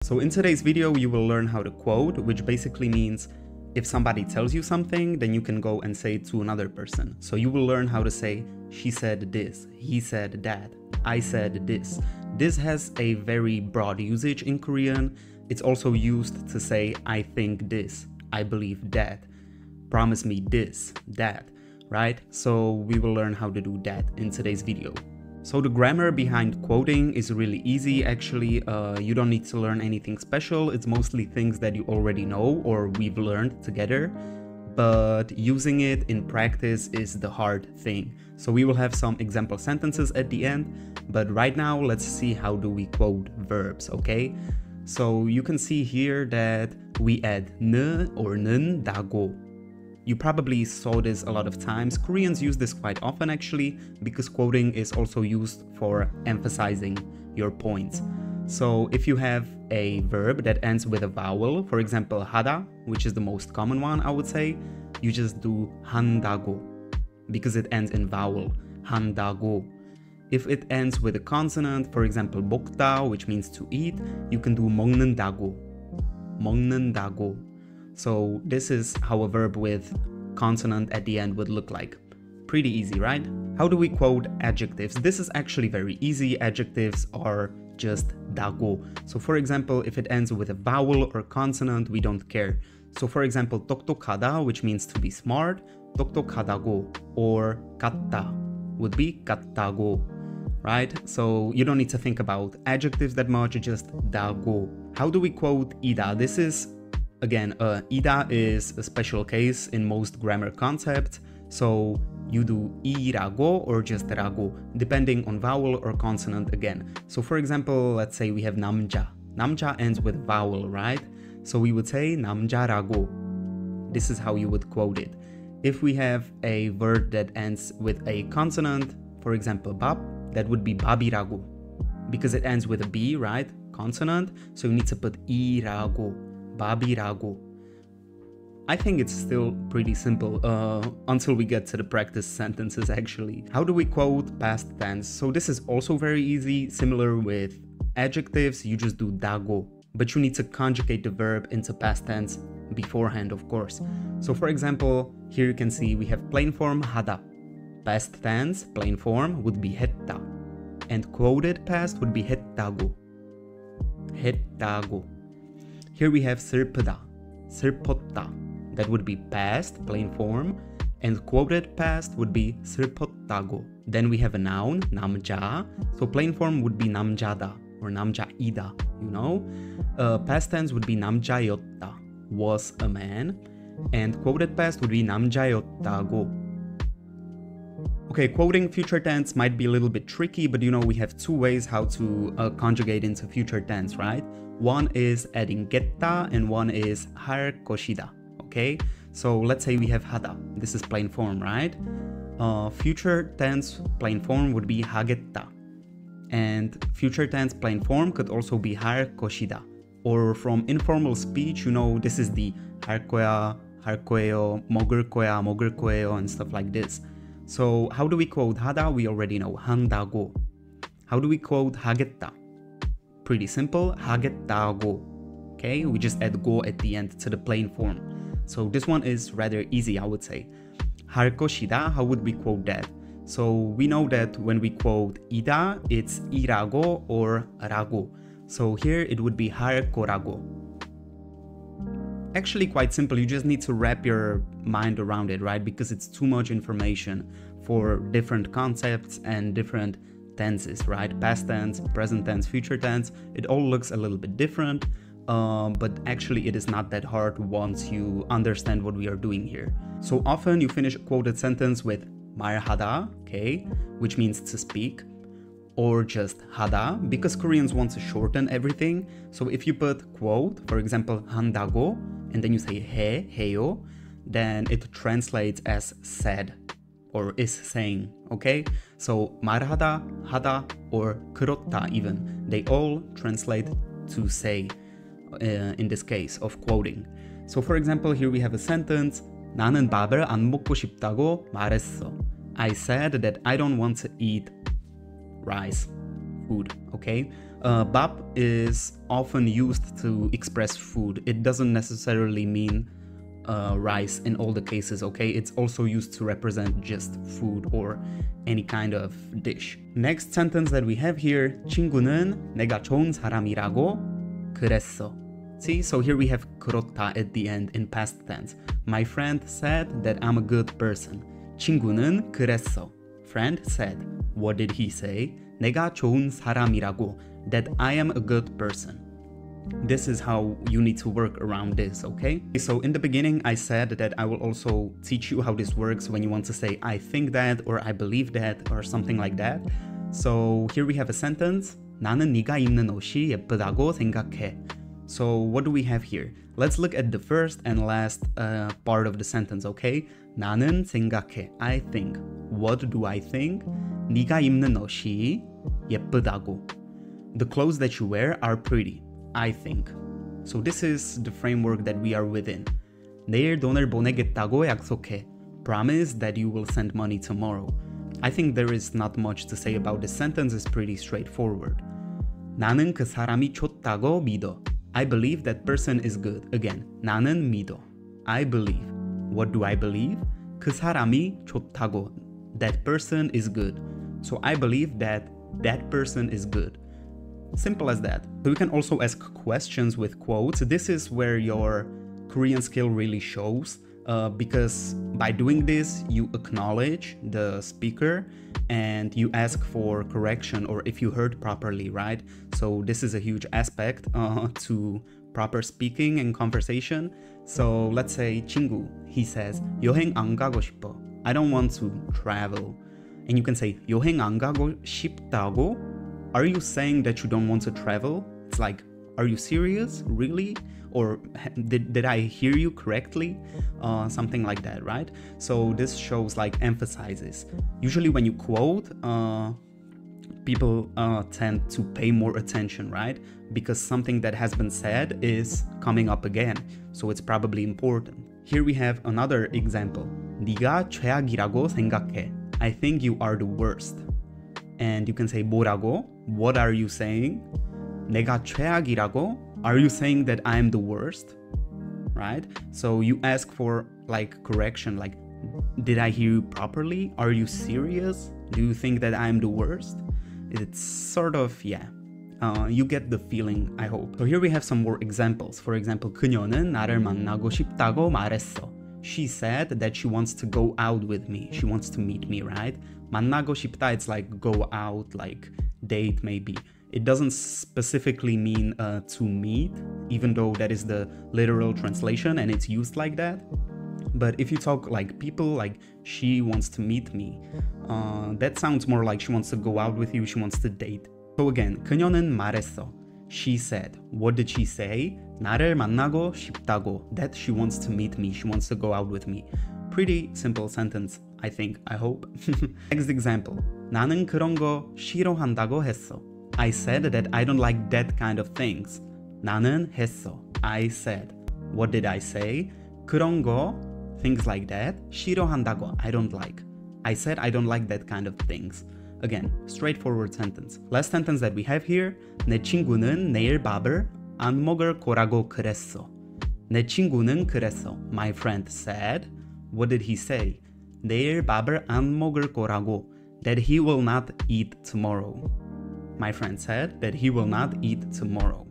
So in today's video, you will learn how to quote, which basically means if somebody tells you something, then you can go and say it to another person. So you will learn how to say, she said this, he said that, I said this. This has a very broad usage in Korean. It's also used to say, I think this, I believe that, promise me this, that, right? So we will learn how to do that in today's video. So the grammar behind quoting is really easy actually. You don't need to learn anything special. It's mostly things that you already know or we've learned together. But using it in practice is the hard thing. So we will have some example sentences at the end. But right now, let's see how do we quote verbs, okay? So you can see here that we add 는 or 는다고. You probably saw this a lot of times. Koreans use this quite often actually, because quoting is also used for emphasizing your points. So if you have a verb that ends with a vowel, for example, 하다, which is the most common one, I would say, you just do 한다고, because it ends in vowel, 한다고. If it ends with a consonant, for example, 먹다, which means to eat, you can do 먹는다고, 먹는다고. So this is how a verb with consonant at the end would look like. Pretty easy, right? How do we quote adjectives? This is actually very easy. Adjectives are just 다고. So for example, if it ends with a vowel or consonant, we don't care. So for example, 똑똑하다, which means to be smart, 똑똑하다고, or 같다 would be 같다고, right? So you don't need to think about adjectives that much, just 다고. How do we quote ida? This is again, ida is a special case in most grammar concepts, so you do 이라고 or just 라고, depending on vowel or consonant again. So for example, let's say we have 남자. 남자 ends with vowel, right? So we would say 남자라고. This is how you would quote it. If we have a word that ends with a consonant, for example, 밥, that would be 밥이라고, because it ends with a B, right? Consonant, so you need to put 이라고. 밥이라고. I think it's still pretty simple until we get to the practice sentences actually. How do we quote past tense? So this is also very easy, similar with adjectives, you just do 다고, but you need to conjugate the verb into past tense beforehand, of course. So for example, here you can see we have plain form 하다. Past tense, plain form would be 했다. And quoted past would be 했다고. 했다고. Here we have 슬프다, 슬펐다. That would be past, plain form, and quoted past would be 슬펐다고. Then we have a noun, 남자. So plain form would be 남자다 or 남자이다, you know. Past tense would be 남자였다, was a man. And quoted past would be 남자였다고. Okay, quoting future tense might be a little bit tricky, but you know we have two ways how to conjugate into future tense, right? One is adding 겠다 and one is 할 것이다, okay? So let's say we have 하다. This is plain form, right? Future tense plain form would be 하겠다. And future tense plain form could also be 할 것이다. Or from informal speech, you know, this is the 할 거야, 할 거예요, 먹을 거야, 먹을 거예요, and stuff like this. So how do we quote 하다? We already know, 한다고. How do we quote 하겠다? Pretty simple, 하겠다고. Okay, we just add go at the end to the plain form. So this one is rather easy, I would say. 할 것이다, how would we quote that? So we know that when we quote 이다, it's 이라고 or 라고. So here it would be 할 거라고. Actually quite simple, you just need to wrap your mind around it, right? Because it's too much information for different concepts and different tenses, right? Past tense, present tense, future tense, it all looks a little bit different, but actually it is not that hard once you understand what we are doing here. So often you finish a quoted sentence with 말하다, okay, which means to speak, or just 하다, because Koreans want to shorten everything. So if you put quote, for example, 한다고, and then you say 해, 해요, then it translates as said or is saying, okay? So 말하다, 하다, or 그렇다 even, they all translate to say in this case of quoting. So for example, here we have a sentence, 나는 밥을 안 먹고 싶다고 말했어. I said that I don't want to eat rice, food, okay? 밥 is often used to express food. It doesn't necessarily mean rice in all the cases, okay? It's also used to represent just food or any kind of dish. Next sentence that we have here, 친구는 내가 좋은 사람이라고 그랬어. See, so here we have 그렇다 at the end in past tense. My friend said that I'm a good person. 친구는 그랬어. Friend said. What did he say? 내가 좋은 사람이라고. That I am a good person. This is how you need to work around this, okay? So in the beginning, I said that I will also teach you how this works when you want to say I think that or I believe that or something like that. So here we have a sentence. 나는 네가 입는 옷이 예쁘다고 생각해. So what do we have here? Let's look at the first and last part of the sentence, okay? 나는 생각해. I think. What do I think? 네가 입는 옷이 예쁘다고. The clothes that you wear are pretty. I think. So this is the framework that we are within. 내일 돈을 보내겠다고 약속해. Promise that you will send money tomorrow. I think there is not much to say about this sentence. It's pretty straightforward. 나는 그 사람이 좋다고 믿어. I believe that person is good. Again, 나는 믿어. I believe. What do I believe? 그 사람이 좋다고. That person is good. So I believe that that person is good. Simple as that. So you can also ask questions with quotes. This is where your Korean skill really shows, because by doing this, you acknowledge the speaker and you ask for correction or if you heard properly, right? So this is a huge aspect to proper speaking and conversation. So let's say 친구, he says, 여행 안 가고 싶어. I don't want to travel. And you can say, 여행 안 가고 싶다고? Are you saying that you don't want to travel? It's like, are you serious? Really? Or did I hear you correctly? Something like that, right? So this shows like emphasizes. Usually when you quote, people tend to pay more attention, right? Because something that has been said is coming up again. So it's probably important. Here we have another example. 네가 최악이라고 생각해. I think you are the worst. And you can say 뭐라고? What are you saying? 내가 최악이라고? Are you saying that I am the worst? Right? So you ask for like correction, like did I hear you properly? Are you serious? Do you think that I am the worst? It's sort of, yeah. You get the feeling, I hope. So here we have some more examples. For example, 그녀는 나를 만나고 싶다고 말했어. She said that she wants to go out with me. She wants to meet me, right? 만나고 싶다, it's like go out, like date maybe. It doesn't specifically mean to meet, even though that is the literal translation and it's used like that. But if you talk like people, like she wants to meet me, that sounds more like she wants to go out with you, she wants to date. So again, 그녀는 말했어. She said. What did she say? 나를 만나고 싶다고. That she wants to meet me, she wants to go out with me. Pretty simple sentence, I think, I hope. Next example. 나는 그런 거 싫어한다고 했어. I said that I don't like that kind of things. 나는 했어. I said. What did I say? 그런 거, things like that. 싫어한다고. I don't like. I said I don't like that kind of things. Again, straightforward sentence. Last sentence that we have here. 내 친구는 내일 밥을 안 먹을 거라고 그랬어. 내 친구는 그랬어. My friend said. What did he say? 내일 밥을 안 먹을 거라고. That he will not eat tomorrow. My friend said that he will not eat tomorrow.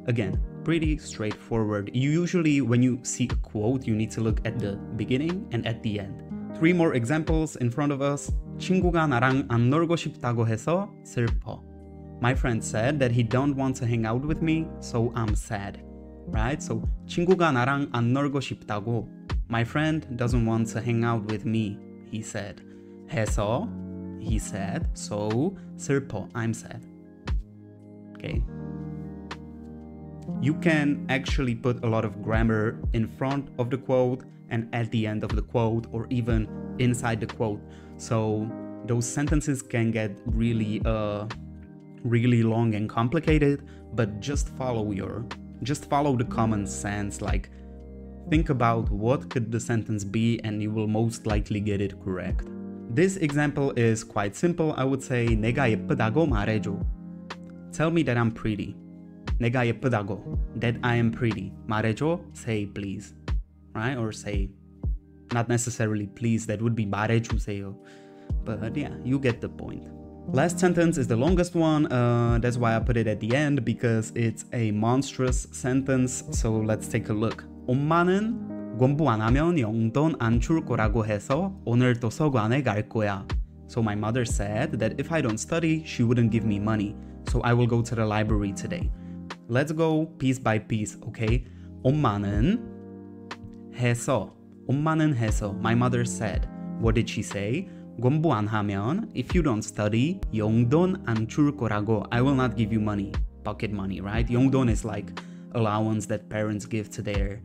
Again, pretty straightforward. You usually, when you see a quote, you need to look at the beginning and at the end. 3 more examples in front of us. 친구가 나랑 안 놀고 싶다고 해서 슬퍼. My friend said that he don't want to hang out with me, so I'm sad. Right? So 친구가 나랑 안 놀고 싶다고. My friend doesn't want to hang out with me, he said. 해서, he said. So 슬퍼, I'm sad. Okay. You can actually put a lot of grammar in front of the quote and at the end of the quote or even inside the quote. So those sentences can get really long and complicated, but just follow the common sense. Like think about what could the sentence be and you will most likely get it correct. This example is quite simple. I would say 내가 예쁘다고 말해줘. Tell me that I'm pretty. 내가 예쁘다고. That I am pretty. 말해줘. Say please. Right? Or say, not necessarily please, that would be 말해주세요. But yeah, you get the point. Last sentence is the longest one. That's why I put it at the end, because it's a monstrous sentence. So let's take a look. 엄마는 공부 안 하면 용돈 안 줄 거라고 해서 오늘 도서관에 갈 거야. So my mother said that if I don't study, she wouldn't give me money. So I will go to the library today. Let's go piece by piece, okay? 엄마는 해서. 엄마는 해서. My mother said. What did she say? 공부 안 하면, if you don't study, 용돈 안 줄 거라고. I will not give you money. Pocket money, right? 용돈 is like allowance that parents give to their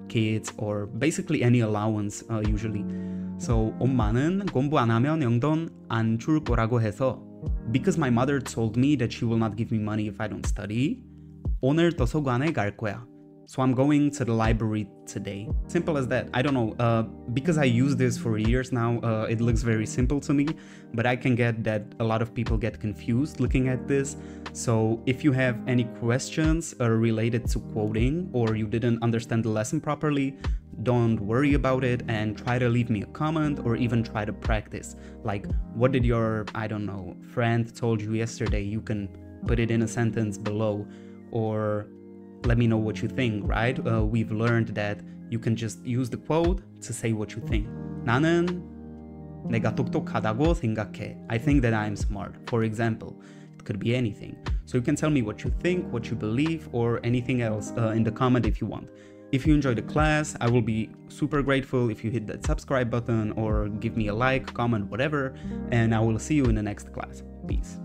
kids, or basically any allowance usually. So 엄마는 공부 안 하면 용돈 안 줄 거라고 해서, because my mother told me that she will not give me money if I don't study, 오늘 도서관에 갈 거야. So I'm going to the library today. Simple as that. I don't know, because I use this for years now, it looks very simple to me, but I can get that a lot of people get confused looking at this. So if you have any questions related to quoting, or you didn't understand the lesson properly, don't worry about it and try to leave me a comment, or even try to practice. Like, what did your, I don't know, friend told you yesterday? You can put it in a sentence below, or let me know what you think, right? We've learned that you can just use the quote to say what you think. 나는 내가 똑똑하다고 생각해. I think that I'm smart. For example, it could be anything. So you can tell me what you think, what you believe, or anything else in the comment if you want. If you enjoyed the class, I will be super grateful if you hit that subscribe button or give me a like, comment, whatever, and I will see you in the next class. Peace.